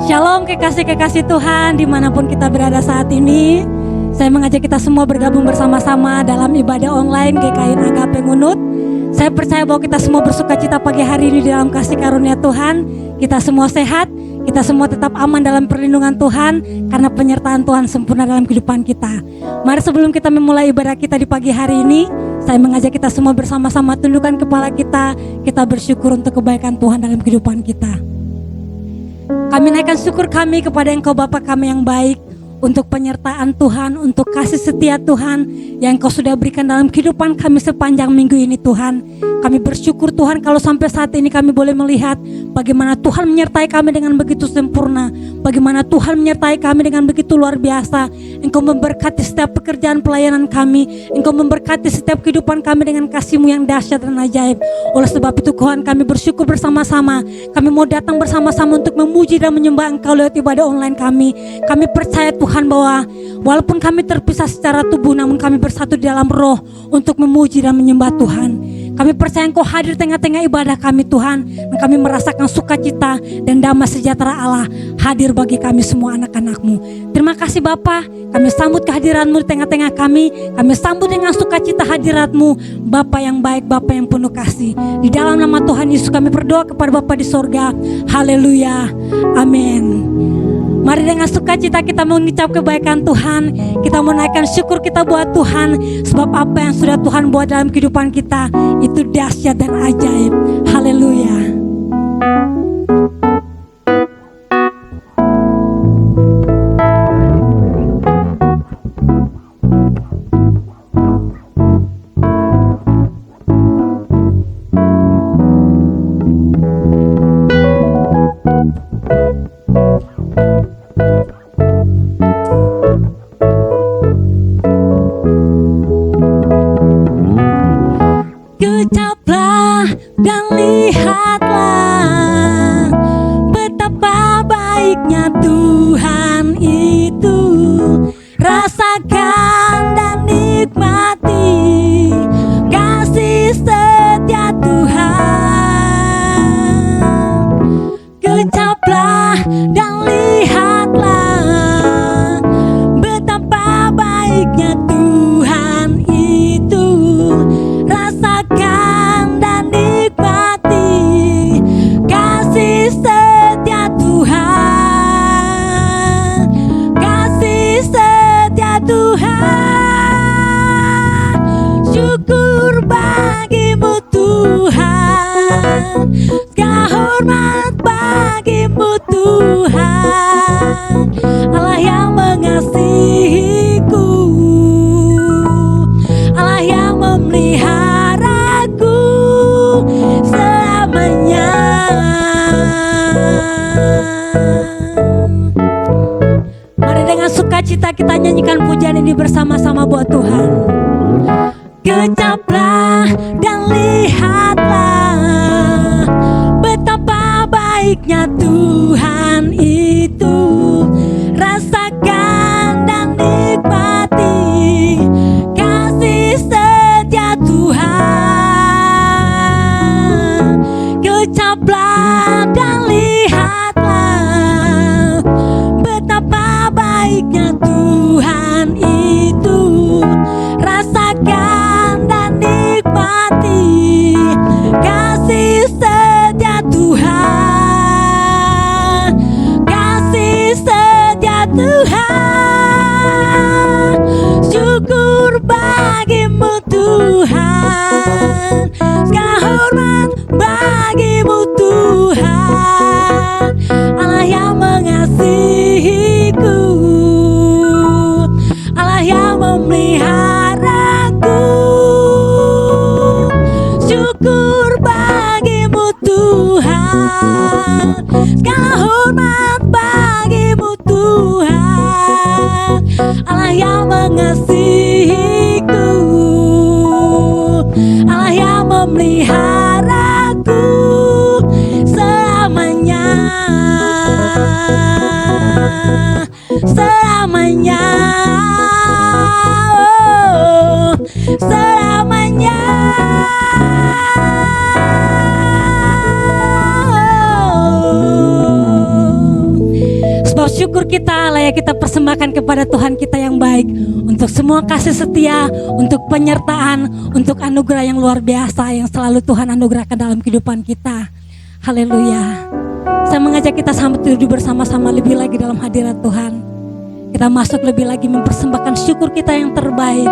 Shalom kekasih-kekasih Tuhan dimanapun kita berada saat ini. Saya mengajak kita semua bergabung bersama-sama dalam ibadah online GKI Agape Ngunut. Saya percaya bahwa kita semua bersuka cita pagi hari ini dalam kasih karunia Tuhan. Kita semua sehat, kita semua tetap aman dalam perlindungan Tuhan karena penyertaan Tuhan sempurna dalam kehidupan kita. Mari sebelum kita memulai ibadah kita di pagi hari ini, saya mengajak kita semua bersama-sama tundukkan kepala kita bersyukur untuk kebaikan Tuhan dalam kehidupan kita. Kami naikkan syukur kami kepada Engkau Bapa kami yang baik, untuk penyertaan Tuhan, untuk kasih setia Tuhan yang Engkau sudah berikan dalam kehidupan kami sepanjang minggu ini Tuhan. Kami bersyukur Tuhan kalau sampai saat ini kami boleh melihat bagaimana Tuhan menyertai kami dengan begitu sempurna, bagaimana Tuhan menyertai kami dengan begitu luar biasa. Engkau memberkati setiap pekerjaan pelayanan kami, Engkau memberkati setiap kehidupan kami dengan kasih-Mu yang dahsyat dan ajaib. Oleh sebab itu Tuhan, kami bersyukur bersama-sama. Kami mau datang bersama-sama untuk memuji dan menyembah Engkau lewat ibadah online kami. Kami percaya Tuhan bahwa walaupun kami terpisah secara tubuh, namun kami bersatu di dalam roh untuk memuji dan menyembah Tuhan. Kami percaya Engkau hadir tengah-tengah ibadah kami Tuhan, dan kami merasakan sukacita dan damai sejahtera Allah hadir bagi kami semua anak-anak-Mu. Terima kasih Bapa, kami sambut kehadiran-Mu di tengah-tengah kami sambut dengan sukacita hadirat-Mu, Bapa yang baik, Bapa yang penuh kasih. Di dalam nama Tuhan Yesus kami berdoa kepada Bapa di sorga. Haleluya, amin. Mari dengan sukacita kita mengucap kebaikan Tuhan. Kita menaikkan syukur kita buat Tuhan. Sebab apa yang sudah Tuhan buat dalam kehidupan kita itu dahsyat dan ajaib. Haleluya. Ucaplah dan lihatlah betapa baiknya Tuhan itu. Rasakan dan nikmati kasih setia Tuhan. Ucaplah dan lihatlah betapa baiknya Tuhan itu. Rasakan dan nikmati kasih setia Tuhan. Kasih setia Tuhan. Syukur bagimu Tuhan. Segala hormat bagimu Tuhan. Allah yang mengasihiku, Allah yang memeliharaku selamanya. Mari dengan sukacita kita nyanyikan pujian ini bersama-sama buat Tuhan. Ucaplah dan lihatlah betapa baiknya Tuhan itu. Rasakan dan nikmati kasih setia Tuhan. Ucaplah dan lihatlah betapa baiknya Tuhan itu. Rasakan dan nikmati kasih setia Tuhan. Kasih setia Tuhan. Syukur bagimu Tuhan. Segala hormat bagimu Tuhan. Allah yang mengasihiku, Allah yang memeliharaku. Syukur bagimu Tuhan. Segala hormat bagimu Tuhan. Allah yang mengasihiku, Allah yang memeliharaku selamanya. Selamanya, oh, selamanya. syukur kita layak kita persembahkan kepada Tuhan kita yang baik, untuk semua kasih setia, untuk penyertaan, untuk anugerah yang luar biasa yang selalu Tuhan anugerahkan dalam kehidupan kita. Haleluya. Saya mengajak kita sambut duduk bersama-sama lebih lagi dalam hadirat Tuhan. Kita masuk lebih lagi mempersembahkan syukur kita yang terbaik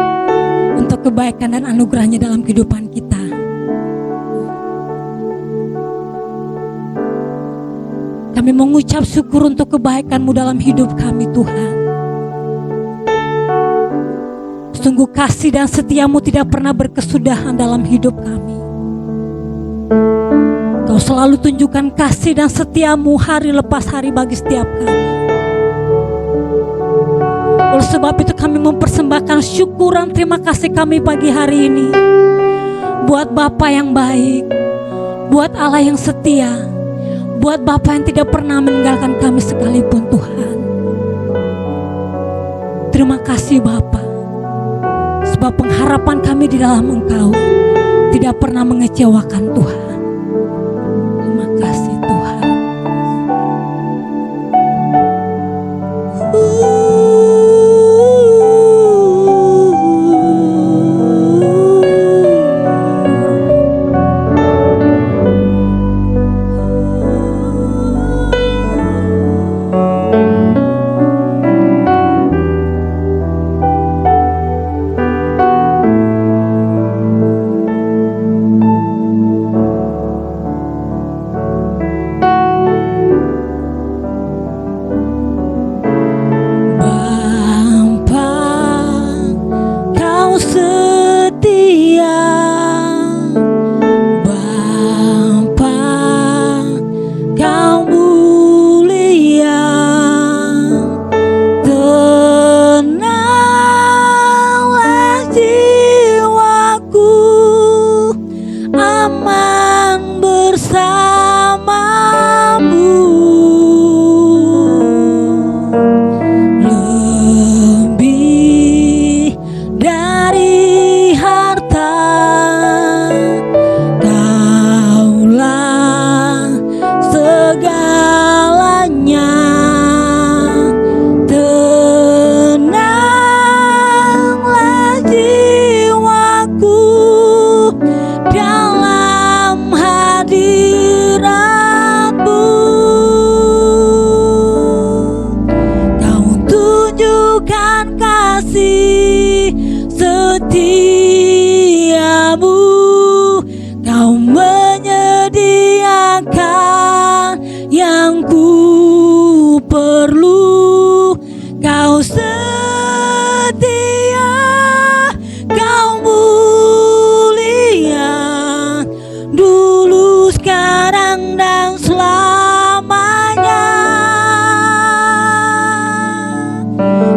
untuk kebaikan dan anugerahnya dalam kehidupan kita. Kami mengucap syukur untuk kebaikan-Mu dalam hidup kami, Tuhan. Sungguh kasih dan setia-Mu tidak pernah berkesudahan dalam hidup kami. Kau selalu tunjukkan kasih dan setia-Mu hari lepas hari bagi setiap kami. Oleh sebab itu kami mempersembahkan syukuran terima kasih kami pagi hari ini buat Bapa yang baik, buat Allah yang setia, buat Bapa yang tidak pernah meninggalkan kami sekalipun, Tuhan. Terima kasih Bapa, sebab pengharapan kami di dalam Engkau tidak pernah mengecewakan, Tuhan. Terima kasih Tuhan.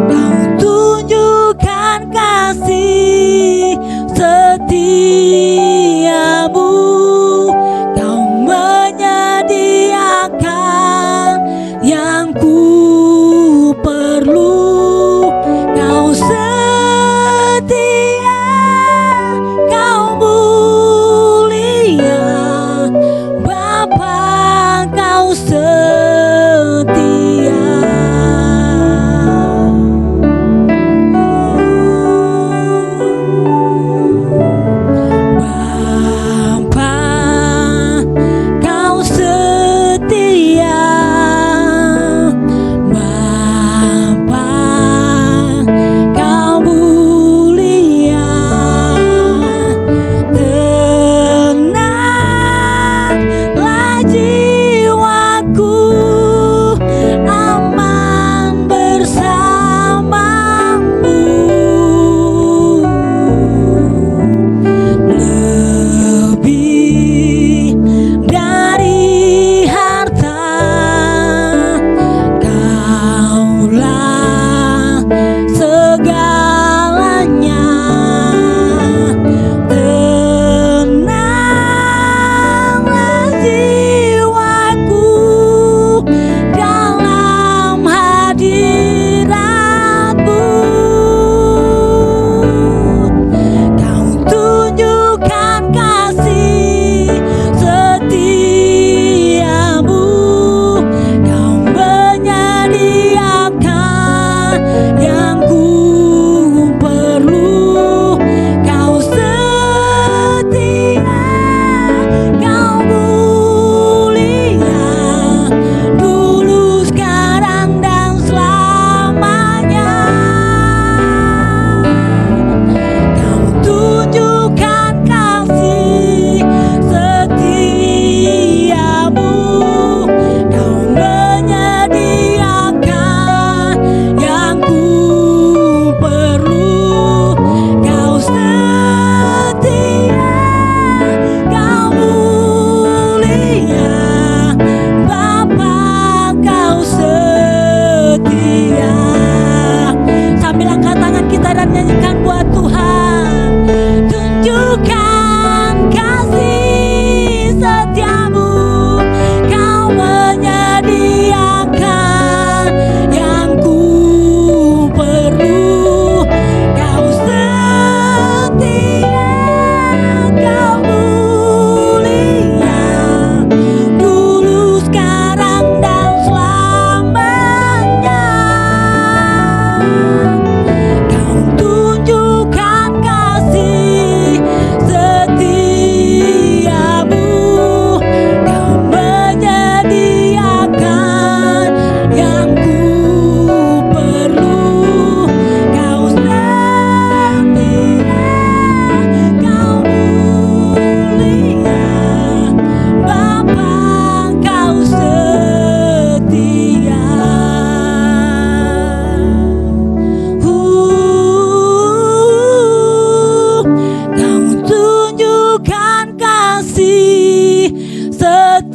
Kau tunjukkan kasih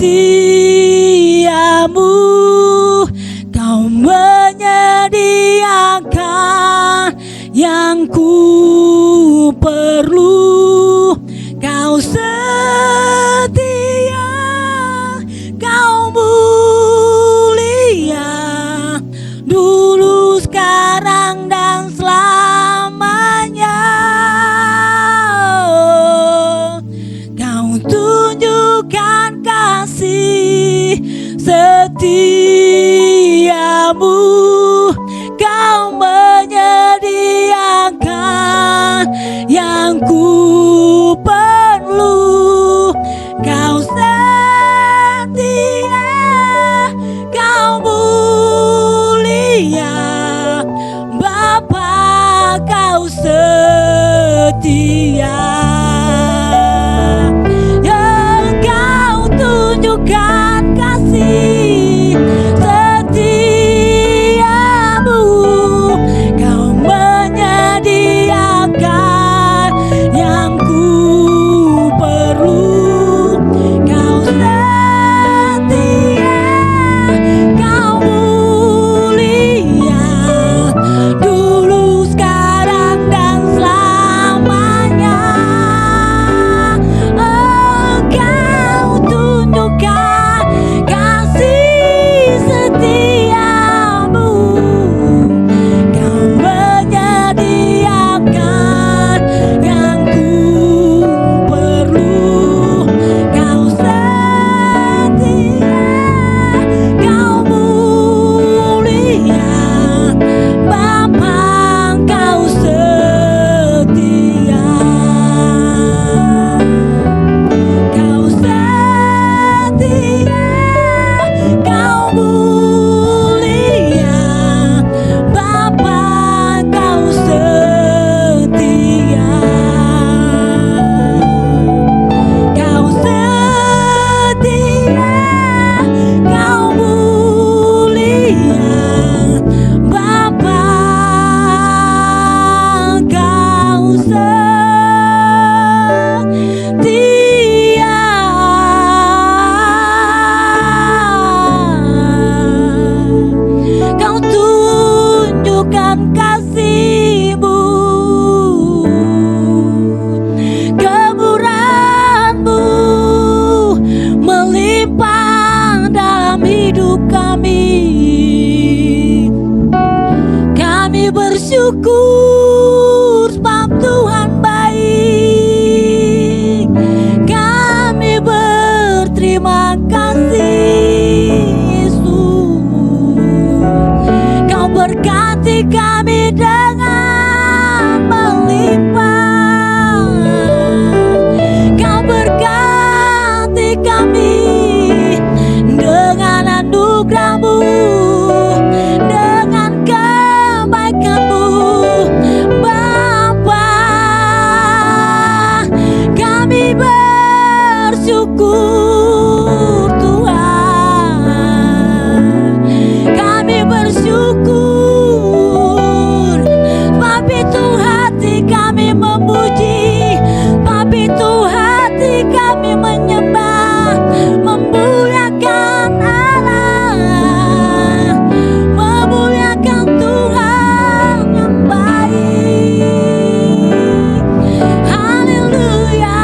setiamu, Kau menyediakan yang ku perlu. Kau setia, Kau mulia, dulu, sekarang, dan selamanya. Kau tunjukkan kasih setiamu, Kau menyediakan yang ku perlu. Kau setia, Kau mulia, Bapa, Kau setia. Yang Kau tunjukkan kasih setiamu, Kau menyediakan yang ku perlu. Kau setia, Kau mulia, dulu, sekarang, dan selamanya. Engkau tunjukkan kasih setiamu, Kau menyediakan yang ku perlu. Kau setia, Kau mulia, Bapa, Kau setia. Kau setia, Kau mulia, Bapa, Kau setia. Kau setia, Kau mulia, Bapa, Kau setia. Kau tunjukkan kasih-Mu, kemurahan-Mu melimpah dalam hidup kami. Kami bersyukur sebab Tuhan baik. Kami berterima kasih, Yesus. Kau berkati kami dengan melimpah. Kau berkati kami dengan anugerah-Mu, dengan kebaikan-Mu, Bapa. Kami bersyukur, Tuhan. Kami bersyukur, sebab itu hati kami memuji, sebab itu hati kami menyembah, memuliakan Allah, memuliakan Tuhan yang baik. Haleluya.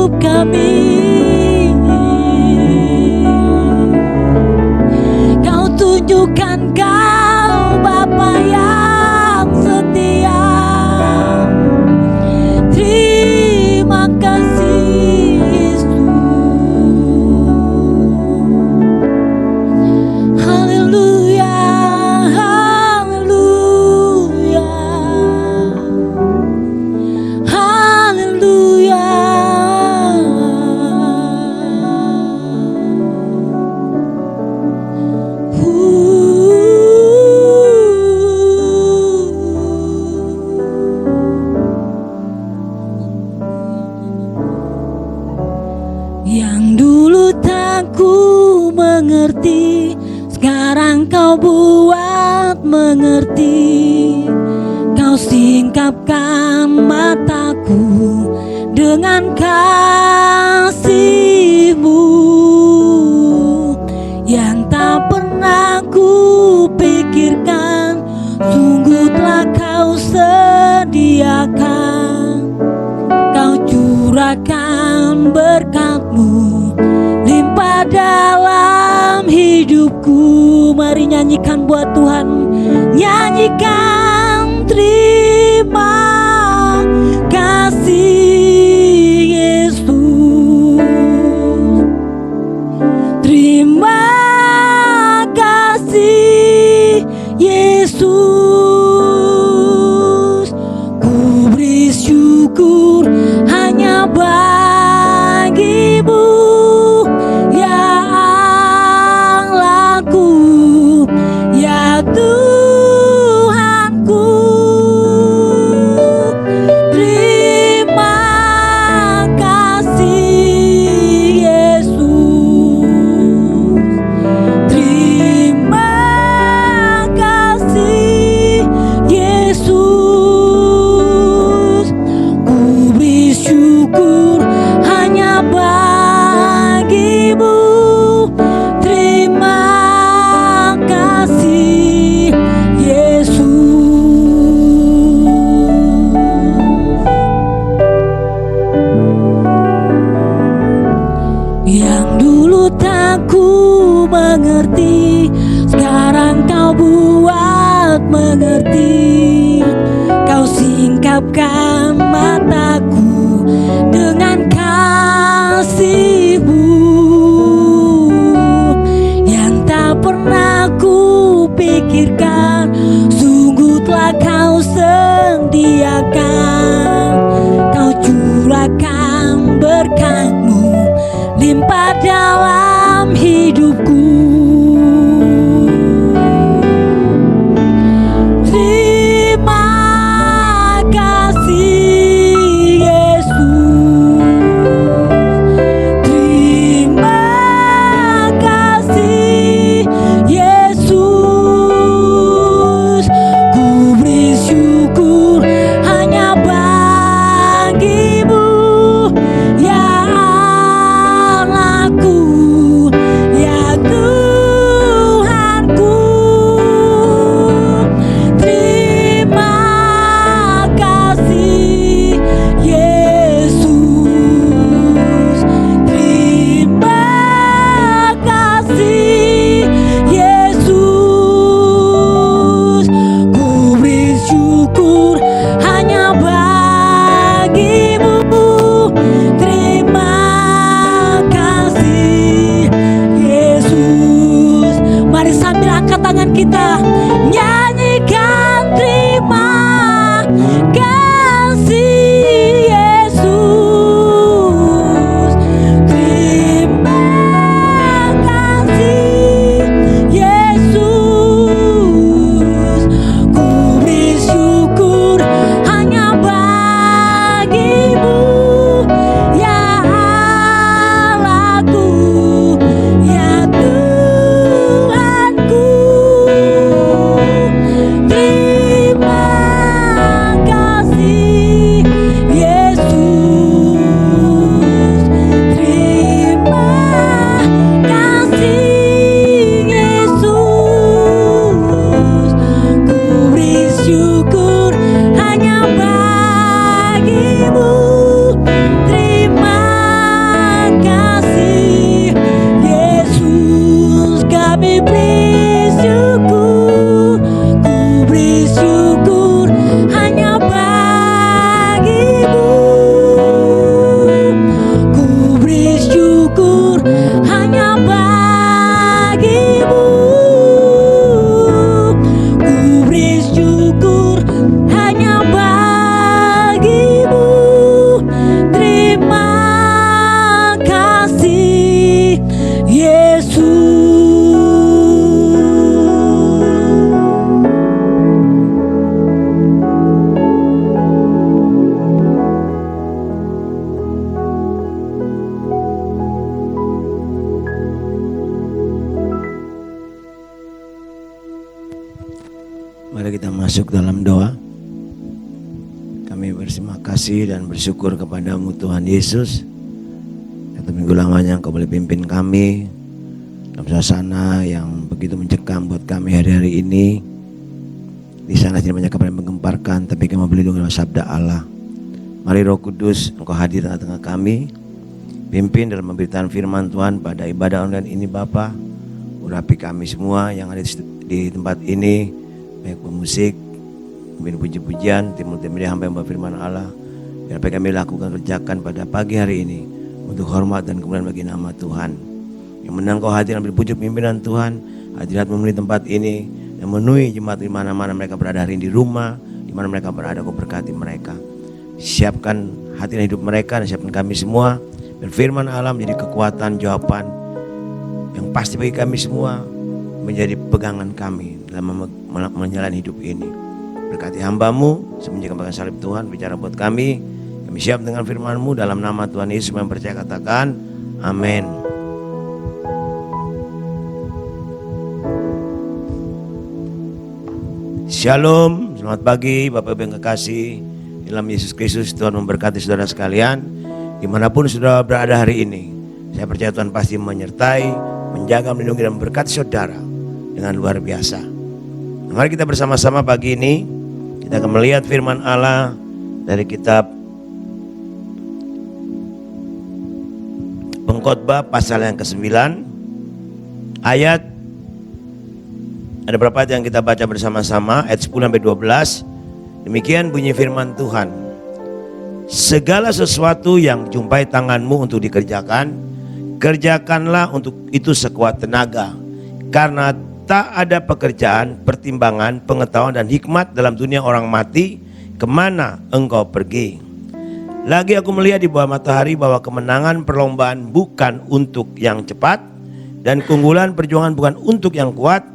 hidup kami. Kau tunjukkan Kau Bapa yang setia. Terima kasih Yesus. Haleluya, haleluya, haleluya. Yang dulu tak ku mengerti, sekarang Kau buat mengerti. Kau singkapkan mataku dengan kasih-Mu yang tak pernah ku pikirkan. Sungguh telah Kau sediakan. Kau curahkan berkat-Mu limpah dalam hidupku. Mari nyanyikan buat Tuhan, nyanyikan terima kasih Yesus. Terima kasih Yesus. Ku beri syukur hanya bagi-Mu, ya Allahku, ya Tuhanku. Terima kasih Yesus. Terima kasih Yesus. Ku beri syukur hanya bagi-Mu. Terima kasih Yesus. Yang dulu tak ku mengerti, sekarang Kau buat mengerti. Kau singkapkan mataku dengan kasih-Mu yang tak pernah ku pikirkan. Sungguh telah Kau sediakan. Kau curahkan berkat-Mu limpah dalam hidupku. Terima kasih Yesus. Terima kasih Yesus. Ku beri syukur hanya Kami beri syukur, ku beri syukur hanya bagimu. Ku beri syukur hanya bagimu. Ku beri syukur hanya bagimu. Terima kasih Yesus. Mari kita masuk dalam doa. Kami berterima kasih dan bersyukur kepadamu Tuhan Yesus. Satu minggu lamanya Engkau boleh pimpin kami dalam suasana yang begitu mencekam buat kami hari-hari ini. Di sana tidak banyak kabar yang menggemparkan, tapi kami berlindung dalam sabda Allah. Mari Roh Kudus Engkau hadir di tengah-tengah kami. Pimpin dalam pemberitaan firman Tuhan pada ibadah online ini Bapa. Urapi kami semua yang ada di tempat ini, baik pemusik, pemimpin puji-pujian, timur-timur hamba yang berfirman Allah. Yang apa yang kami lakukan kerjakan pada pagi hari ini untuk hormat dan kemuliaan bagi nama Tuhan. Yang menang Kau hadir ambil pujuk pimpinan Tuhan, hadirat memenuhi tempat ini, yang memenuhi jemaat di mana-mana mereka berada hari ini, di rumah, di mana mereka berada, Kau berkati mereka. Siapkan hati dan hidup mereka dan siapkan kami semua. Berfirman Allah menjadi kekuatan, jawaban yang pasti bagi kami semua, menjadi pegangan kami dalam menjalani hidup ini. Berkati hamba-Mu semenjak kembali salib Tuhan, bicara buat kami. Kami siap dengan firman-Mu dalam nama Tuhan Yesus yang percaya katakan amin. Shalom, selamat pagi Bapak Ibu yang kekasih dalam Yesus Kristus. Tuhan memberkati saudara sekalian dimanapun saudara berada hari ini. Saya percaya Tuhan pasti menyertai, menjaga, melindungi dan memberkati saudara dengan luar biasa. Mari kita bersama-sama pagi ini kita akan melihat firman Allah dari kitab Pengkhotbah pasal yang ke-9 ayat, ada berapa ayat yang kita baca bersama-sama, ayat 10 sampai 12. Demikian bunyi firman Tuhan. Segala sesuatu yang jumpai tanganmu untuk dikerjakan, kerjakanlah untuk itu sekuat tenaga, karena tak ada pekerjaan, pertimbangan, pengetahuan dan hikmat dalam dunia orang mati kemana engkau pergi. Lagi aku melihat di bawah matahari bahwa kemenangan perlombaan bukan untuk yang cepat, dan keunggulan perjuangan bukan untuk yang kuat,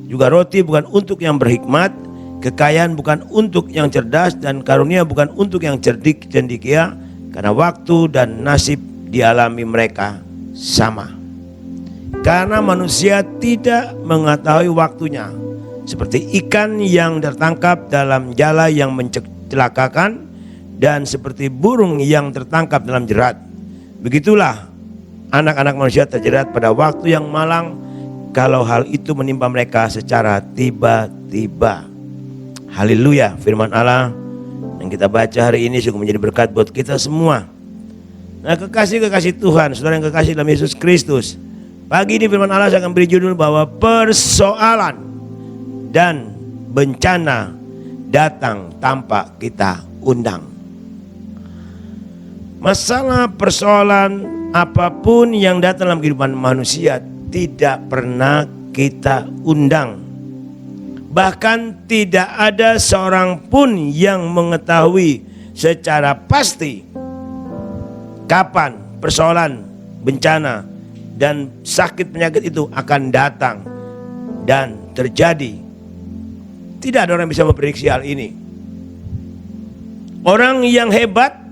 juga roti bukan untuk yang berhikmat, kekayaan bukan untuk yang cerdas, dan karunia bukan untuk yang cerdik cendekia, karena waktu dan nasib dialami mereka sama. Karena manusia tidak mengetahui waktunya, seperti ikan yang tertangkap dalam jala yang mencelakakan, dan seperti burung yang tertangkap dalam jerat. Begitulah anak-anak manusia terjerat pada waktu yang malang, kalau hal itu menimpa mereka secara tiba-tiba. Haleluya, firman Allah yang kita baca hari ini sungguh menjadi berkat buat kita semua. Nah, kekasih-kekasih Tuhan, saudara yang kekasih dalam Yesus Kristus, pagi ini firman Allah saya akan beri judul bahwa persoalan dan bencana datang tanpa kita undang. Masalah, persoalan apapun yang datang dalam kehidupan manusia tidak pernah kita undang. Bahkan tidak ada seorang pun yang mengetahui secara pasti kapan persoalan, bencana, dan sakit penyakit itu akan datang dan terjadi. Tidak ada orang yang bisa memprediksi hal ini. Orang yang hebat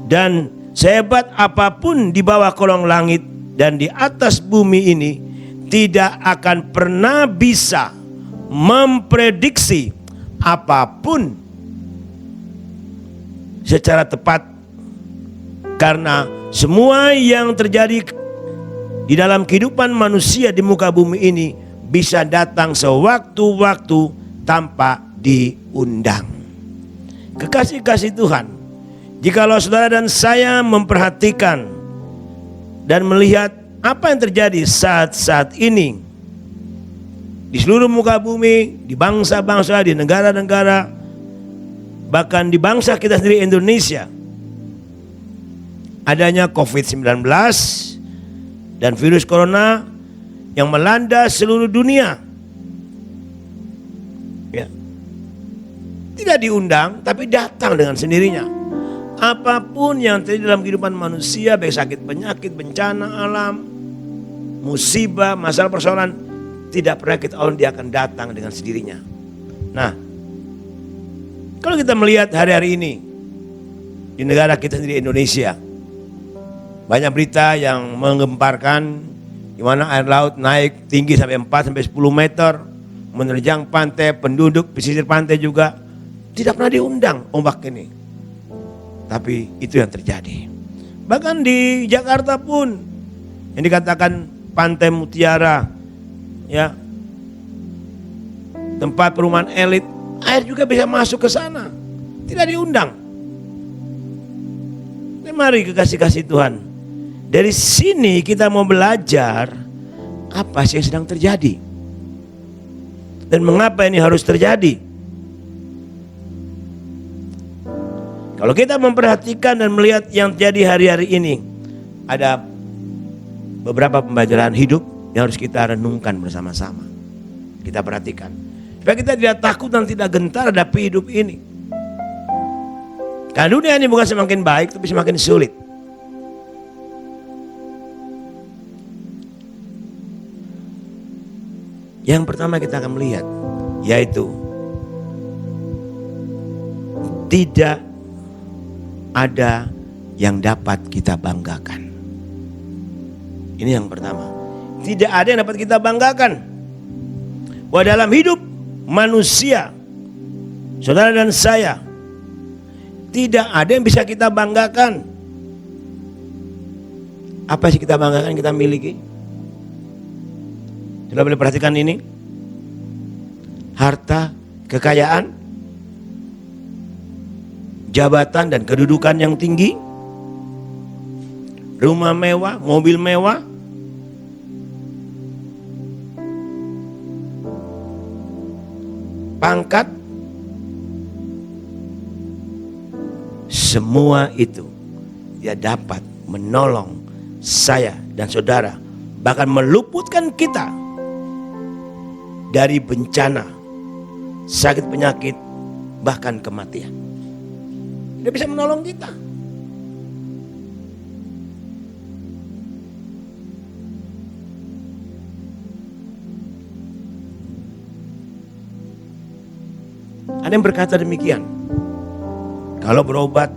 dan sehebat apapun di bawah kolong langit dan di atas bumi ini tidak akan pernah bisa memprediksi apapun secara tepat, karena semua yang terjadi di dalam kehidupan manusia di muka bumi ini bisa datang sewaktu-waktu tanpa diundang. Kekasih-kasih Tuhan, jikalau saudara dan saya memperhatikan dan melihat Apa yang terjadi saat ini di seluruh muka bumi, di bangsa-bangsa, di negara-negara, bahkan di bangsa kita sendiri Indonesia, adanya COVID-19 dan virus corona yang melanda seluruh dunia. Ya. Tidak diundang, tapi datang dengan sendirinya. Apapun yang terjadi dalam kehidupan manusia, baik sakit penyakit, bencana alam, musibah, masalah persoalan, tidak pernah kita tahu dia akan datang dengan sendirinya. Nah, kalau kita melihat hari-hari ini di negara kita sendiri Indonesia, banyak berita yang menggemparkan di mana air laut naik tinggi sampai 4 sampai 10 meter, menerjang pantai, penduduk pesisir pantai juga tidak pernah diundang ombak ini. Tapi itu yang terjadi. Bahkan di Jakarta pun yang dikatakan Pantai Mutiara, ya, tempat perumahan elit, air juga bisa masuk ke sana, tidak diundang. Mari kekasih-kasih Tuhan, dari sini kita mau belajar apa sih yang sedang terjadi dan mengapa ini harus terjadi. Kalau kita memperhatikan dan melihat yang terjadi hari-hari ini, ada beberapa pembelajaran hidup yang harus kita renungkan bersama-sama. Kita perhatikan, supaya kita tidak takut dan tidak gentar hadapi hidup ini. Karena dunia ini bukan semakin baik, tapi semakin sulit. Yang pertama kita akan melihat, yaitu tidak ada yang dapat kita banggakan. Ini yang pertama. Tidak ada yang dapat kita banggakan. Bahwa dalam hidup manusia, saudara dan saya, tidak ada yang bisa kita banggakan. Apa sih kita banggakan, kita miliki? Sudah boleh perhatikan ini? Harta, kekayaan, jabatan dan kedudukan yang tinggi, rumah mewah, mobil mewah, pangkat, semua itu dia dapat menolong saya dan saudara, bahkan meluputkan kita dari bencana, sakit penyakit, bahkan kematian. Dia bisa menolong kita. Ada yang berkata demikian. Kalau berobat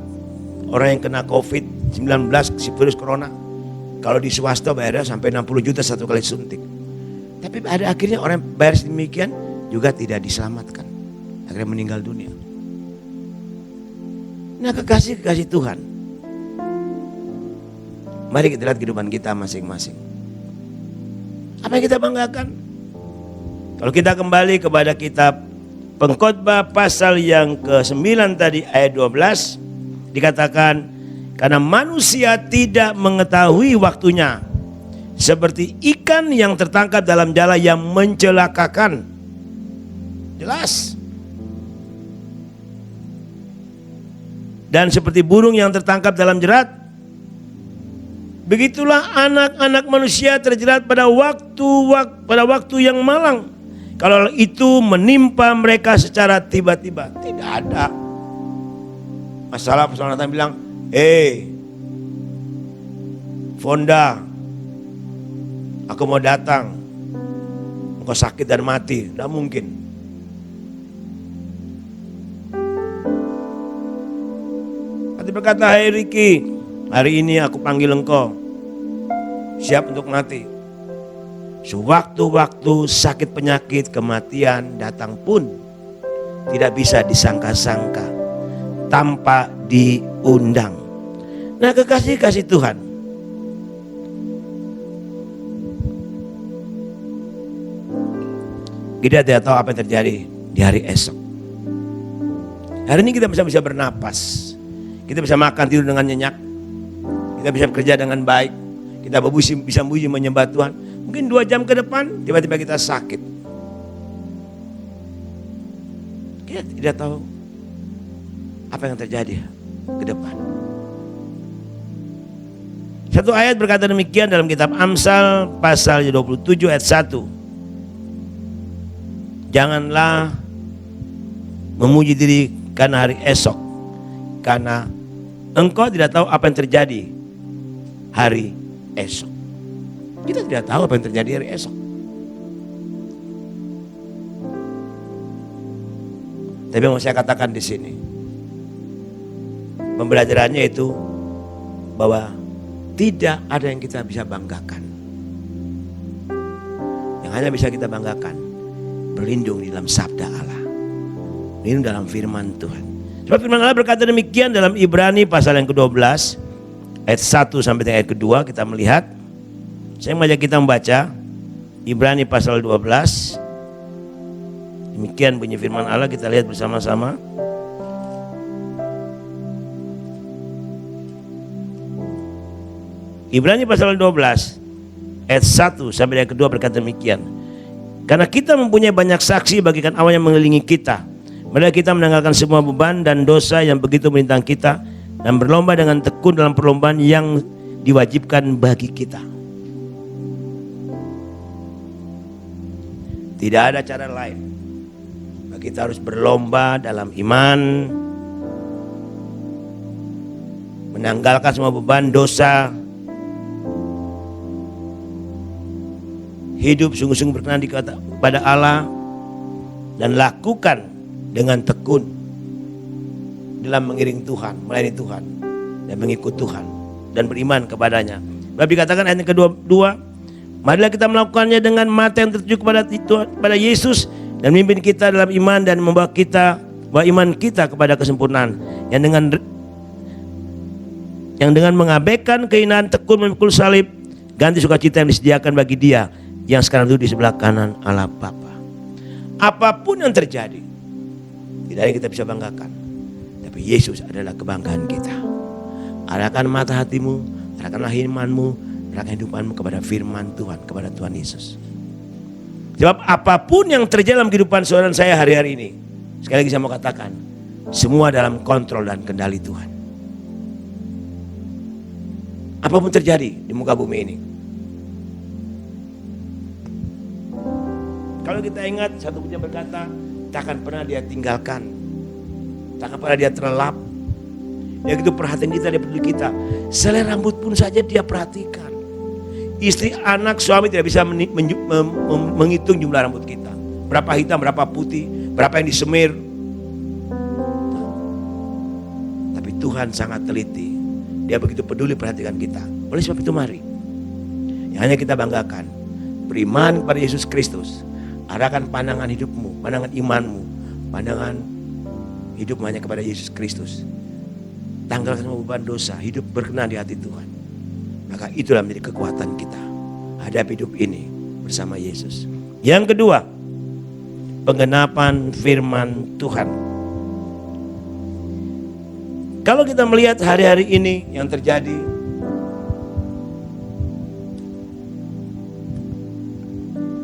orang yang kena COVID-19, virus corona, kalau di swasta bayarnya sampai 60 juta satu kali suntik. Tapi pada akhirnya orang yang bayar demikian juga tidak diselamatkan. Akhirnya meninggal dunia. Nah, kekasih-kekasih Tuhan, mari kita lihat kehidupan kita masing-masing. Apa yang kita banggakan? Kalau kita kembali kepada kitab Pengkhotbah pasal yang ke-9 tadi ayat 12, dikatakan, karena manusia tidak mengetahui waktunya, seperti ikan yang tertangkap dalam jala yang mencelakakan. Jelas. Dan seperti burung yang tertangkap dalam jerat, begitulah anak-anak manusia terjerat pada waktu yang malang. Kalau itu menimpa mereka secara tiba-tiba. Tidak ada masalah persoalan datang bilang, Fonda, aku mau datang, engkau sakit dan mati. Tidak mungkin. Berkata, hai Ricky, hari ini aku panggil engkau, siap untuk mati. Sewaktu-waktu sakit penyakit kematian datang pun tidak bisa disangka-sangka tanpa diundang. Nah, kekasih-kasih Tuhan, kita tidak tahu apa yang terjadi di hari esok. Hari ini kita bisa bernapas. Kita bisa makan tidur dengan nyenyak. Kita bisa bekerja dengan baik. Kita bisa menyembah Tuhan. Mungkin 2 jam ke depan tiba-tiba kita sakit. Kita tidak tahu apa yang terjadi ke depan. Satu ayat berkata demikian dalam kitab Amsal pasal 27 ayat 1. Janganlah memuji diri karena hari esok, karena engkau tidak tahu apa yang terjadi hari esok. Kita tidak tahu apa yang terjadi hari esok. Tapi yang mau saya katakan di sini, pembelajarannya itu bahwa tidak ada yang kita bisa banggakan. Yang hanya bisa kita banggakan, berlindung di dalam sabda Allah, berlindung dalam firman Tuhan. Sebab firman Allah berkata demikian dalam Ibrani pasal yang ke-12 ayat 1 sampai dengan ayat kedua. Kita melihat, saya mengajak kita membaca Ibrani pasal 12. Demikian bunyi firman Allah, kita lihat bersama-sama. Ibrani pasal 12 ayat 1 sampai ayat kedua berkata demikian. Karena kita mempunyai banyak saksi bagikan awan yang mengelilingi kita, mari kita menanggalkan semua beban dan dosa yang begitu melintang kita, dan berlomba dengan tekun dalam perlombaan yang diwajibkan bagi kita. Tidak ada cara lain. Kita harus berlomba dalam iman, menanggalkan semua beban dosa, hidup sungguh-sungguh berkenan kepada Allah, dan lakukan dengan tekun dalam mengiring Tuhan, melayani Tuhan, dan mengikut Tuhan, dan beriman kepadanya. Lalu dikatakan ayat yang kedua, marilah kita melakukannya dengan mata yang tertuju kepada Yesus, dan memimpin kita dalam iman, dan membawa iman kita kepada kesempurnaan, yang dengan mengabaikan kehinaan tekun memikul salib, ganti sukacita yang disediakan bagi Dia yang sekarang duduk di sebelah kanan Allah Bapa. Apapun yang terjadi, tidak ada yang kita bisa banggakan, tapi Yesus adalah kebanggaan kita. Arahkan mata hatimu, arahkanlah imanmu, arahkan hidupanmu kepada firman Tuhan, kepada Tuhan Yesus. Sebab apapun yang terjadi dalam kehidupan saudara dan saya hari-hari ini, sekali lagi saya mau katakan, semua dalam kontrol dan kendali Tuhan. Apapun terjadi di muka bumi ini. Kalau kita ingat, satu punya berkata, takkan pernah dia tinggalkan, takkan pernah dia terlelap. Dia gitu perhatian kita, dia peduli kita. Selai rambut pun saja dia perhatikan. Istri, anak, suami tidak bisa menghitung jumlah rambut kita. Berapa hitam, berapa putih, berapa yang disemir. Tapi Tuhan sangat teliti. Dia begitu peduli perhatikan kita. Oleh sebab itu mari, yang hanya kita banggakan, beriman kepada Yesus Kristus. Arahkan pandangan hidupmu, pandangan imanmu, pandangan hidupmu hanya kepada Yesus Kristus. Tanggalkan semua beban dosa, hidup berkenan di hati Tuhan. Maka itulah menjadi kekuatan kita hadapi hidup ini bersama Yesus. Yang kedua, penggenapan firman Tuhan. Kalau kita melihat hari-hari ini yang terjadi,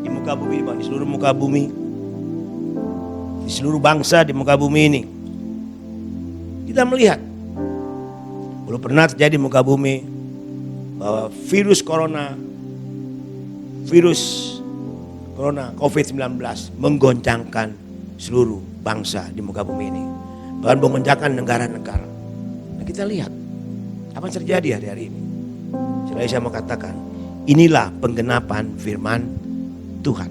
di muka bumi, di seluruh muka bumi, di seluruh bangsa di muka bumi ini, kita melihat belum pernah terjadi di muka bumi bahwa virus corona COVID-19 menggoncangkan seluruh bangsa di muka bumi ini, bahkan menggoncangkan negara-negara. Nah, kita lihat apa yang terjadi hari-hari ini. Jadi saya mau katakan, inilah penggenapan firman Tuhan.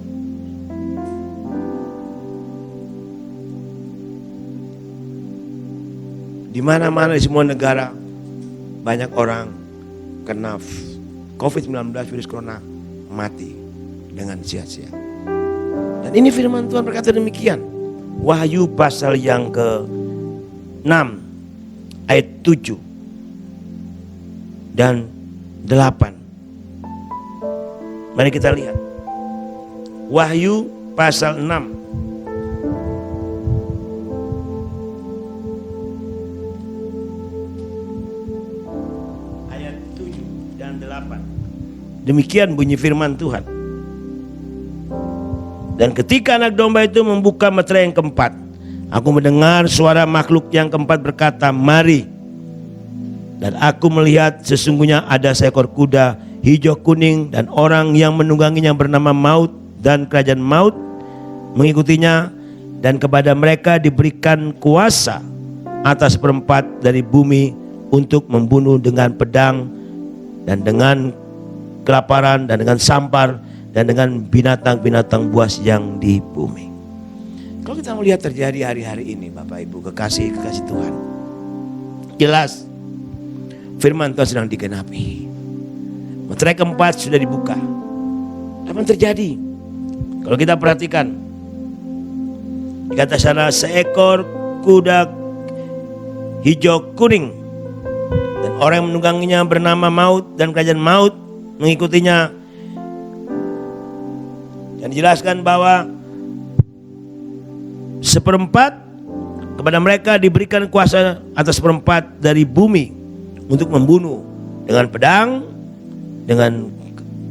Di mana-mana di semua negara banyak orang kena COVID-19 virus corona mati dengan sia-sia. Dan ini firman Tuhan berkata demikian. Wahyu pasal yang ke-6 ayat 7 dan 8. Mari kita lihat. Wahyu pasal 6 ayat 7 dan 8. Demikian bunyi firman Tuhan. Dan ketika anak domba itu membuka meterai yang keempat, aku mendengar suara makhluk yang keempat berkata, "Mari." Dan aku melihat sesungguhnya ada seekor kuda hijau kuning, dan orang yang menungganginya bernama Maut, dan kerajaan maut mengikutinya, dan kepada mereka diberikan kuasa atas seperempat dari bumi untuk membunuh dengan pedang, dan dengan kelaparan, dan dengan sampar, dan dengan binatang-binatang buas yang di bumi. Kalau kita melihat terjadi hari-hari ini, Bapak Ibu kekasih Tuhan, jelas firman Tuhan sedang digenapi. Meterai keempat sudah dibuka. Apa yang terjadi? Kalau kita perhatikan, dikata sana seekor kuda hijau kuning, dan orang yang menungganginya bernama Maut, dan kerajaan maut mengikutinya. Dan dijelaskan bahwa seperempat kepada mereka diberikan kuasa atas seperempat dari bumi untuk membunuh dengan pedang, dengan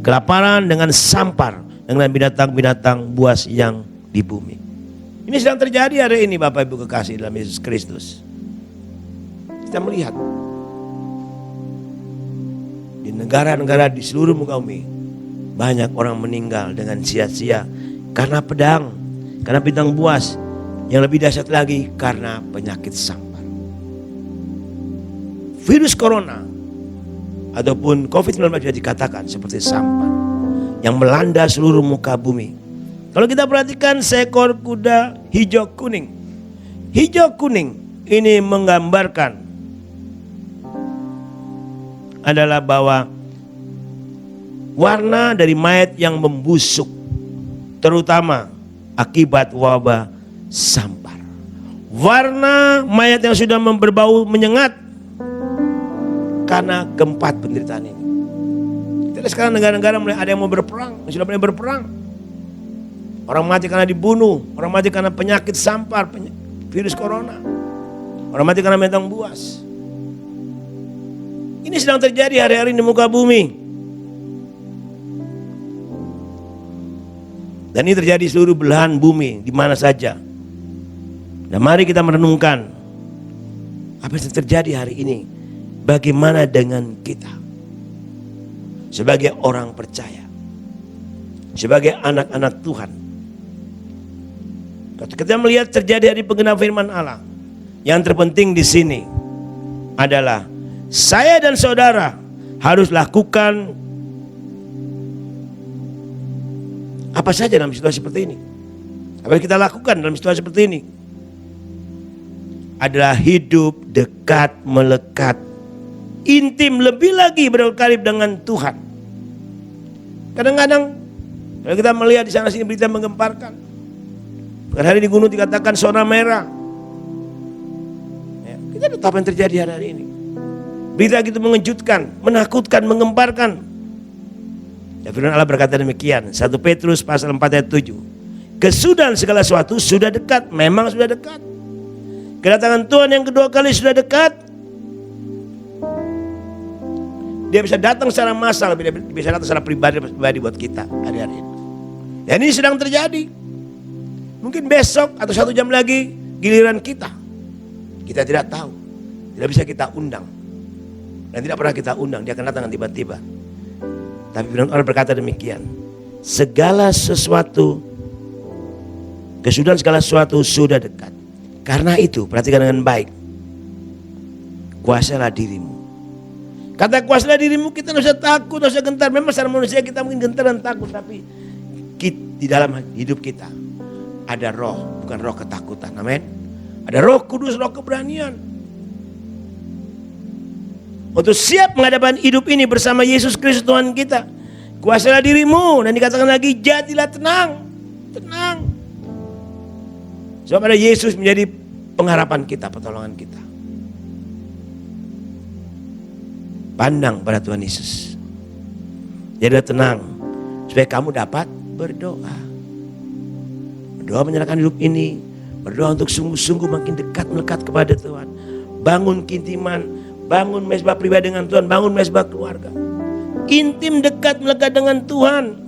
kelaparan, dengan sampar, dengan binatang-binatang buas yang di bumi. Ini sedang terjadi hari ini, Bapak Ibu kekasih dalam Yesus Kristus. Kita melihat di negara-negara di seluruh muka bumi banyak orang meninggal dengan sia-sia karena pedang, karena binatang buas, yang lebih dahsyat lagi karena penyakit sampar. Virus corona ataupun COVID-19 juga dikatakan seperti sampar yang melanda seluruh muka bumi. Kalau kita perhatikan seekor kuda hijau kuning. Hijau kuning ini menggambarkan adalah bahwa warna dari mayat yang membusuk, terutama akibat wabah sampar. Warna mayat yang sudah berbau menyengat karena keempat penderitaan ini. Kita lihat sekarang negara-negara mulai ada yang mau berperang, sudah mulai berperang. Orang mati karena dibunuh, orang mati karena penyakit sampar, virus corona. Orang mati karena binatang buas. Ini sedang terjadi hari-hari di muka bumi. Dan ini terjadi di seluruh belahan bumi, di mana saja. Dan mari kita merenungkan apa yang terjadi hari ini. Bagaimana dengan kita sebagai orang percaya, sebagai anak-anak Tuhan. Kita melihat terjadi hari penggenap firman Allah. Yang terpenting di sini adalah saya dan saudara harus lakukan apa saja dalam situasi seperti ini. Apa yang kita lakukan dalam situasi seperti ini adalah hidup dekat, melekat, intim, lebih lagi berkarib dengan Tuhan. Kadang-kadang kalau kita melihat di sana sini berita menggemparkan. Bukan hari di gunung dikatakan zona merah. Ya, kita tahu apa yang terjadi hari ini. Berita gitu mengejutkan, menakutkan, menggemparkan. Ya, firman Allah berkata demikian, 1 Petrus pasal 4 ayat 7. Kesudahan segala sesuatu sudah dekat, memang sudah dekat. Kedatangan Tuhan yang kedua kali sudah dekat. Dia bisa datang secara massal, bisa datang secara pribadi buat kita hari-hari ini. Dan ini sedang terjadi. Mungkin besok atau 1 jam lagi giliran kita. Kita tidak tahu, tidak bisa kita undang. Dan tidak pernah kita undang, dia akan datang tiba-tiba. Tapi firman Allah berkata demikian, segala sesuatu, kesudahan segala sesuatu sudah dekat. Karena itu perhatikan dengan baik, kuasalah dirimu. Kata kuasalah dirimu, kita tidak usah takut, tidak usah gentar. Memang secara manusia kita mungkin gentar dan takut, tapi di dalam hidup kita ada roh, bukan roh ketakutan. Amin. Ada roh kudus, roh keberanian. Untuk siap menghadapi hidup ini bersama Yesus Kristus Tuhan kita. Kuasalah dirimu, dan dikatakan lagi jadilah tenang. Tenang. Sebab ada Yesus menjadi pengharapan kita, pertolongan kita. Pandang pada Tuhan Yesus. Jadilah tenang supaya kamu dapat berdoa. Berdoa menyerahkan hidup ini. Berdoa untuk sungguh-sungguh makin dekat melekat kepada Tuhan. Bangun keintiman. Bangun mesbah pribadi dengan Tuhan, bangun mesbah keluarga. intim dekat melekat dengan Tuhan.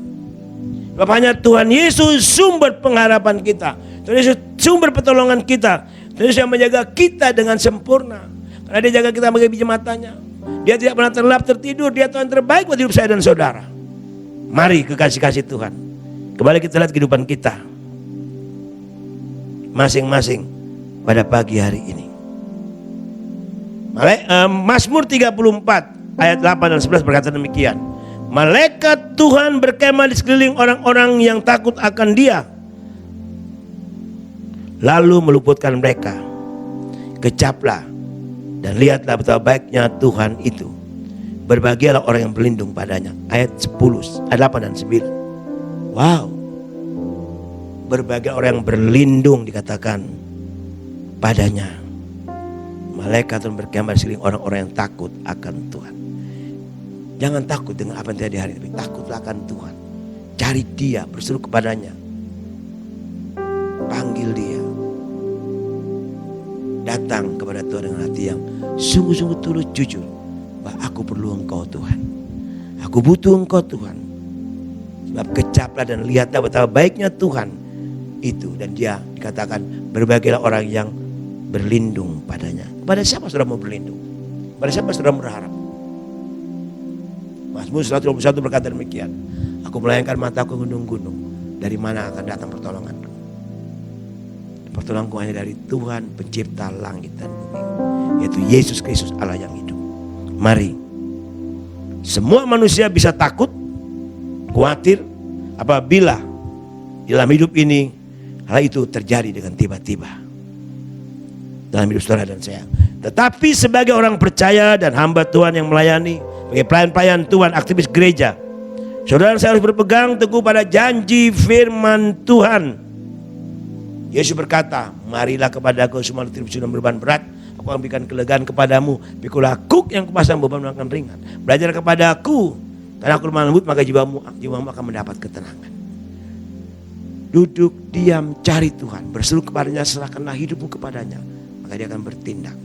Sebab hanya Tuhan Yesus sumber pengharapan kita. Tuhan Yesus sumber pertolongan kita. Tuhan Yesus yang menjaga kita dengan sempurna. Karena dia jaga kita sebagai biji matanya. Dia tidak pernah terlelap tertidur. Dia Tuhan terbaik buat hidup saya dan saudara. Mari kekasih-kasih Tuhan, kembali kita lihat kehidupan kita masing-masing pada pagi hari ini. Mazmur 34 ayat 8 dan 11 berkata demikian. Malaikat Tuhan berkemah di sekeliling orang-orang yang takut akan Dia, lalu meluputkan mereka. Kecaplah dan lihatlah betapa baiknya Tuhan itu. Berbahagialah orang yang berlindung padanya. Ayat 10, ayat 8 dan 9. Wow. Berbahagia orang yang berlindung dikatakan padanya. Malaikat Tuhan berkemah di sekeliling orang-orang yang takut akan Tuhan. Jangan takut dengan apa yang terjadi hari ini, takutlah akan Tuhan. Cari Dia, berseru kepadanya. Panggil Dia. Datang kepada Tuhan dengan hati yang sungguh-sungguh tulus jujur. Bahwa aku perlu Engkau Tuhan. Aku butuh Engkau Tuhan. Sebab kecaplah dan lihatlah betapa baiknya Tuhan itu. Dan Dia dikatakan berbahagialah orang yang berlindung padanya. Kepada siapa saudara mau berlindung? Kepada siapa saudara berharap? Mazmur 121 berkata demikian. Aku melayangkan mataku ke gunung-gunung. Dari mana akan datang pertolonganku? Pertolonganku hanya dari Tuhan pencipta langit dan bumi, yaitu Yesus Kristus Allah yang hidup. Mari, semua manusia bisa takut, khawatir apabila dalam hidup ini hal itu terjadi dengan tiba-tiba dalam hidup saudara dan saya. Tetapi sebagai orang percaya dan hamba Tuhan yang melayani, sebagai pelayan-pelayan Tuhan, aktivis gereja, saudara dan saya harus berpegang teguh pada janji firman Tuhan. Yesus berkata, marilah kepadaku semua letih dan beban berat, aku akan berikan kelegaan kepadamu. Pikulah kuk yang kupasang beban akan ringan. Belajar kepada aku, karena aku lemah lembut, maka jiwamu akan mendapat ketenangan. Duduk, diam, cari Tuhan, berseru kepadanya, serahkanlah hidupmu kepadanya, maka Dia akan bertindak.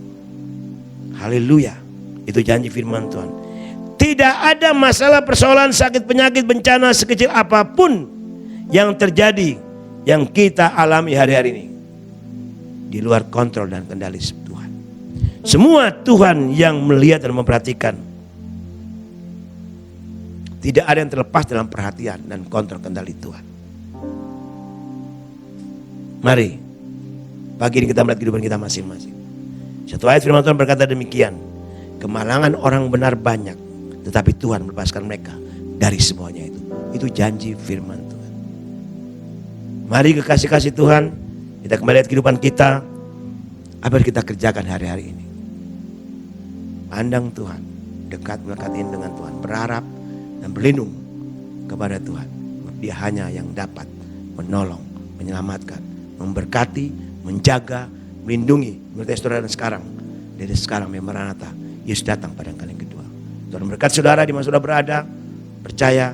Haleluya. Itu janji firman Tuhan. Tidak ada masalah, persoalan, sakit, penyakit, bencana sekecil apapun yang terjadi, yang kita alami hari-hari ini, di luar kontrol dan kendali Tuhan. Semua Tuhan yang melihat dan memperhatikan. Tidak ada yang terlepas dalam perhatian dan kontrol kendali Tuhan. Mari, pagi ini kita melihat kehidupan kita masing-masing. Satu ayat firman Tuhan berkata demikian. Kemalangan orang benar banyak, tetapi Tuhan melepaskan mereka dari semuanya itu. Itu janji firman Tuhan. Mari kekasih-kasih Tuhan, kita kembali lihat kehidupan kita. Apa yang kita kerjakan hari-hari ini? Pandang Tuhan, dekat melekati dengan Tuhan, berharap dan berlindung kepada Tuhan. Dia hanya yang dapat menolong, menyelamatkan, memberkati, menjaga, melindungi. Menurut saudara dan sekarang, dari sekarang Maranatha, Yesus datang pada kali yang kedua. Tuhan berkat saudara di mana saudara berada, percaya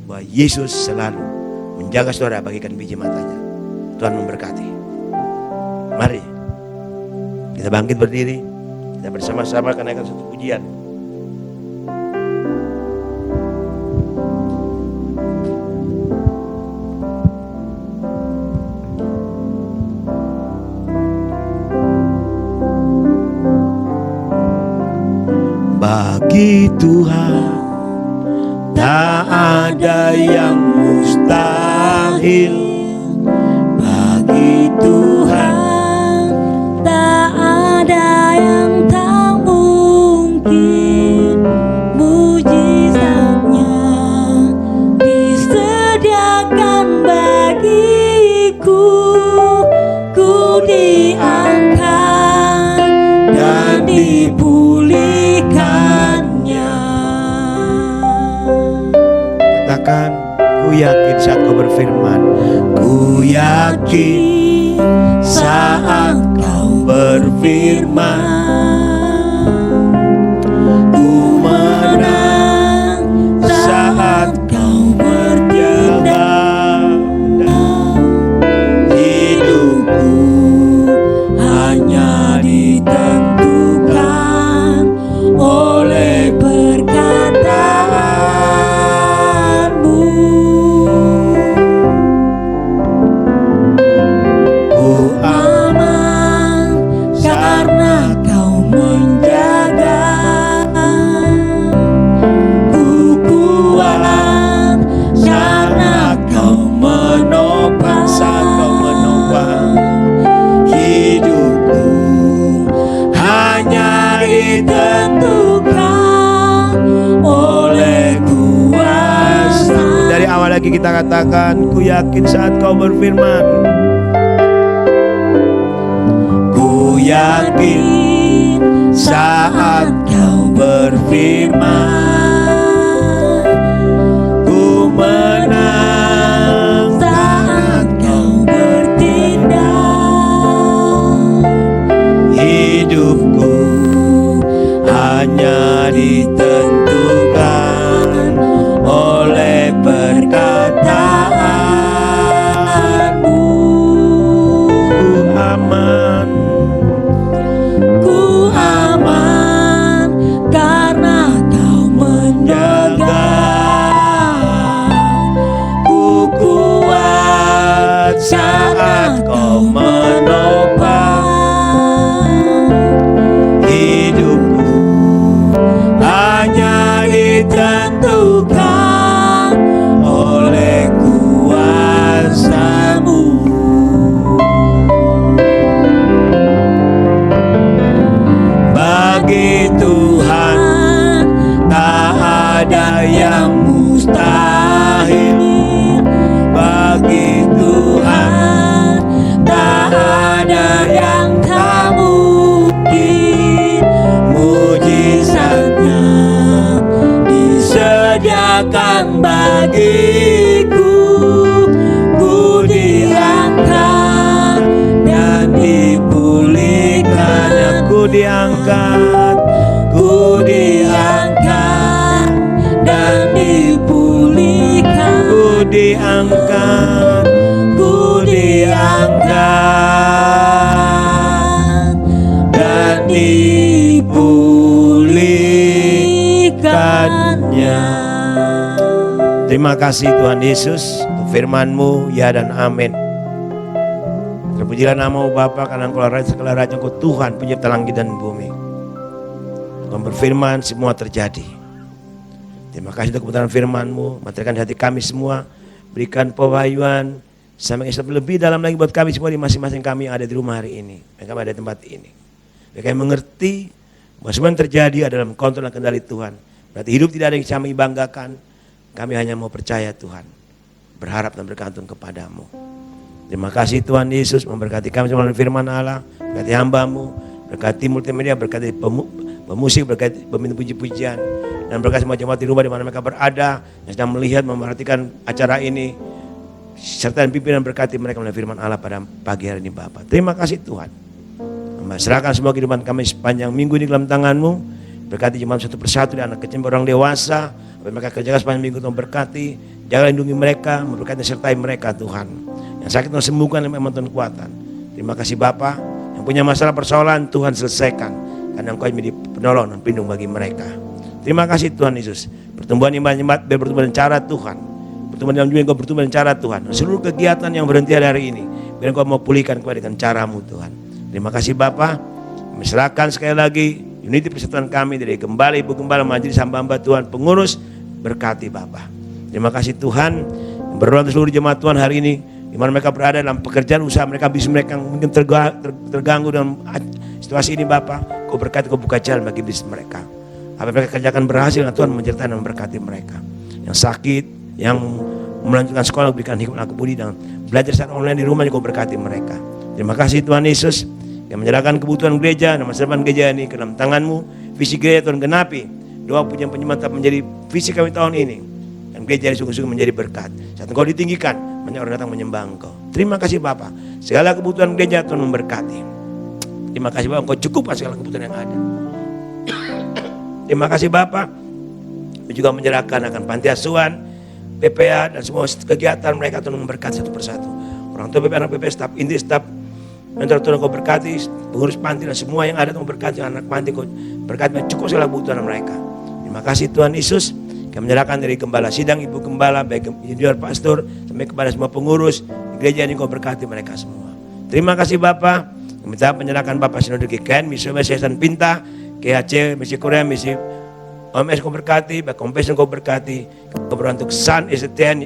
bahwa Yesus selalu menjaga saudara bagikan biji matanya. Tuhan memberkati. Mari kita bangkit berdiri, kita bersama-sama akan naikkan satu pujian. Bagi Tuhan tak ada yang mustahil. Bagi Tuhan tak ada yang tak mungkin. Mujizatnya disediakan bagiku. Ku diangkat dan dipulihkannya. Katakan, ku yakin saat kau berfirman. Ku yakin saat kau berfirman. Ku menang saat kau berjalan. Hidupku hanya ditentukan oleh perkataan lagi kita katakan, ku yakin saat kau berfirman. Ku yakin saat kau berfirman. Ku menang saat kau bertindak. Hidupku hanya ditentukan oleh perkataanmu. Ku aman, Ku aman karena kau menjaga. ku kuat saat kau menopang. Hidupku hanya ditentukan oleh kuasa-Mu. Bagi Tuhan tak ada yang mustahil. Bagi Tuhan tak ada yang tak mungkin. Mujizatnya disediakan bagiku. Ku diangkat dan dipulihkan. Aku diangkat, ku diangkat dan dipulihkan. Ku diangkat, ku diangkat dan dipulihkannya. Terima kasih Tuhan Yesus untuk firman-Mu, ya dan amin. Terpujilah nama-Mu Bapa, karena Engkau raja segala raja, Engkau Tuhan pencipta langit dan bumi. Engkau berfirman, semua terjadi. Terima kasih untuk kebenaran firman-Mu, materikan di hati kami semua. Berikan pewahyuan sampai lebih dalam lagi buat kami semua di masing-masing kami yang ada di rumah hari ini, yang kami ada di tempat ini. Biar kami mengerti bahwa semua yang terjadi adalah dalam kontrol dan kendali Tuhan. Berarti hidup tidak ada yang kami banggakan. Kami hanya mau percaya Tuhan, berharap dan bergantung kepadamu. Terima kasih Tuhan Yesus, memberkati kami semua dengan firman Allah, berkati hamba-Mu, berkati multimedia, berkati pemusik, berkati peminta puji-pujian, dan berkati semua jemaat di rumah di mana mereka berada, yang sedang melihat, memperhatikan acara ini, serta pimpinan berkati mereka melalui firman Allah pada pagi hari ini Bapa. Terima kasih Tuhan. Serahkan semua kehidupan kami sepanjang minggu ini dalam tangan-Mu, berkati jemaat satu persatu dan anak kecil, orang dewasa, mereka kerjakan sepanjang minggu Tuhan berkati, jaga lindungi mereka, memberkati sertai mereka Tuhan. Yang sakit Tuhan sembuhkan, yang memang Tuhan kekuatan. Terima kasih Bapa, yang punya masalah persoalan Tuhan selesaikan, karena Engkau menjadi penolong dan pelindung bagi mereka. Terima kasih Tuhan Yesus. Pertumbuhan iman jemaat biar bertumbuh dengan cara Tuhan. Pertumbuhan dalam jiwa Engkau bertumbuh dengan cara Tuhan. Seluruh kegiatan yang berhenti hari ini, biar Engkau mau pulihkan kepada dengan cara-Mu Tuhan. Terima kasih Bapa. Kami serahkan sekali lagi uniti persatuan kami dari gembala, ibu gembala, majelis hamba-hamba Tuhan, pengurus, berkati Bapa. Terima kasih Tuhan. Berdoa untuk seluruh jemaat Tuhan hari ini, di mana mereka berada dalam pekerjaan usaha mereka, bisnis mereka mungkin terganggu dalam situasi ini Bapa. Kau berkati, Kau buka jalan bagi bisnis mereka. Apa yang mereka kerjakan berhasil, Tuhan menyertai dan memberkati mereka. Yang sakit, yang melanjutkan sekolah, berikan hikmat dan kebudi, dan belajar secara online di rumah, Kau berkati mereka. Terima kasih Tuhan Yesus, yang menyerahkan kebutuhan gereja dan masa depan gereja ini ke dalam tangan-Mu. Visi gereja Tuhan genapi, doa pujian penyembah menjadi visi kami tahun ini, dan gereja ini sungguh-sungguh menjadi berkat. Saat Engkau ditinggikan, banyak orang datang menyembah Engkau. Terima kasih Bapa, segala kebutuhan gereja Tuhan memberkati. Terima kasih Bapa, Engkau cukupkan segala kebutuhan yang ada. Terima kasih Bapa, kami juga menyerahkan akan panti asuhan, PPA, dan semua kegiatan mereka Tuhan memberkati satu persatu. Orang tua PPA, anak PPA, staf inti, staf mentor Tuhan Kau berkati, pengurus panti dan semua yang ada Tuhan berkati, anak panti Kau berkati, cukup segala kebutuhan mereka. Terima kasih Tuhan Yesus. Kami menyerahkan dari gembala sidang, ibu gembala, baik junior pastor, sampai kepada semua pengurus gereja ini, Kau berkati mereka semua. Terima kasih Bapa. Kami minta penyerahkan Bapak Sinode GKN, Misi Sesan Pinta, KHC, Misi Korea, Misi OMS Kau berkati, baik Kompesen Kau berkati, Kau berdoa untuk San STN,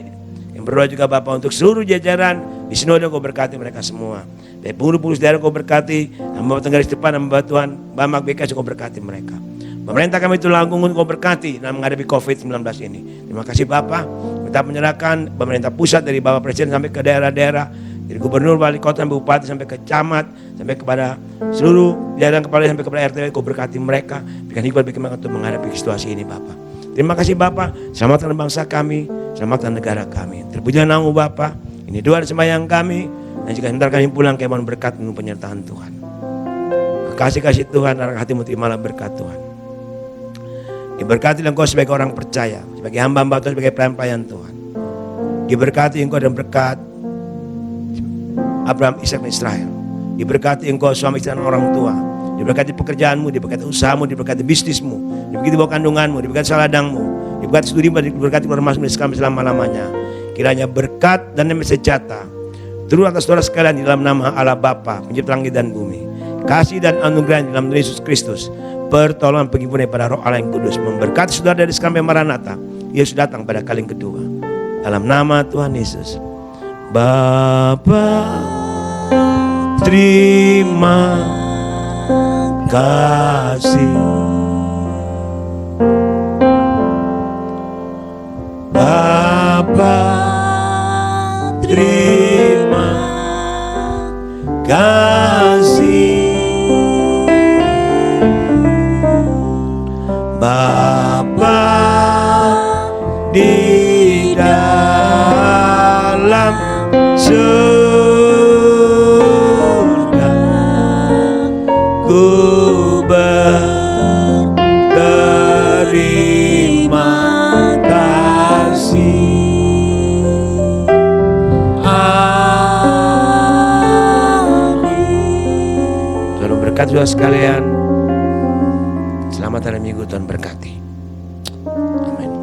yang berdoa juga Bapak untuk seluruh jajaran di Sinode Kau berkati mereka semua. Baik pengurus daerah Kau berkati, hamba Tenggaris Depan, hamba Tuhan, Bamak BKS Kau berkati mereka. Pemerintah kami itu langgung Kau berkati dalam menghadapi COVID-19 ini. Terima kasih Bapak. Kita menyerahkan pemerintah pusat dari Bapak Presiden sampai ke daerah-daerah, dari gubernur, wali kota, sampai bupati, sampai ke camat, sampai kepada seluruh jajaran kepala, sampai kepada RT. Kau berkati mereka, berikan hikmat bagi mereka untuk menghadapi situasi ini Bapak. Terima kasih Bapak, selamatkan bangsa kami, selamatkan negara kami. Terpujilah nama Bapak, ini doa dan sembahyang kami. Dan jika sebentar kami pulang, kami mohon berkat dan penyertaan Tuhan. Kasih Tuhan, arah hatimu terimalah berkat Tuhan. Diberkati engkau sebagai orang percaya, sebagai hamba-hamba Tuhan, sebagai pelayan-pelayan Tuhan. Diberkati engkau dan berkat Abraham, Ishak dan Israel. Diberkati engkau suami istri dan orang tua. Diberkati pekerjaanmu, diberkati usahamu, diberkati bisnismu, diberkati bawa kandunganmu, diberkati saladangmu, diberkati studimu, diberkati keluarga masmu sekarang selama-lamanya. Kiranya berkat dan damai sejahtera turun atas saudara sekalian di dalam nama Allah Bapa, pencipta langit dan bumi. Kasih dan anugerah di dalam Yesus Kristus, pertolongan penghiburan pada Roh Allah yang Kudus memberkati saudara dari sekarang sampai Maranatha. Yesus datang pada kali yang kedua. Dalam nama Tuhan Yesus. Bapa, terima kasih. Bapa, terima kasih. Bapa di dalam surga, ku berterima kasih. Amin. Tuhan berkati saudara sekalian. Selamat hari Minggu, Tuhan berkati. Amin.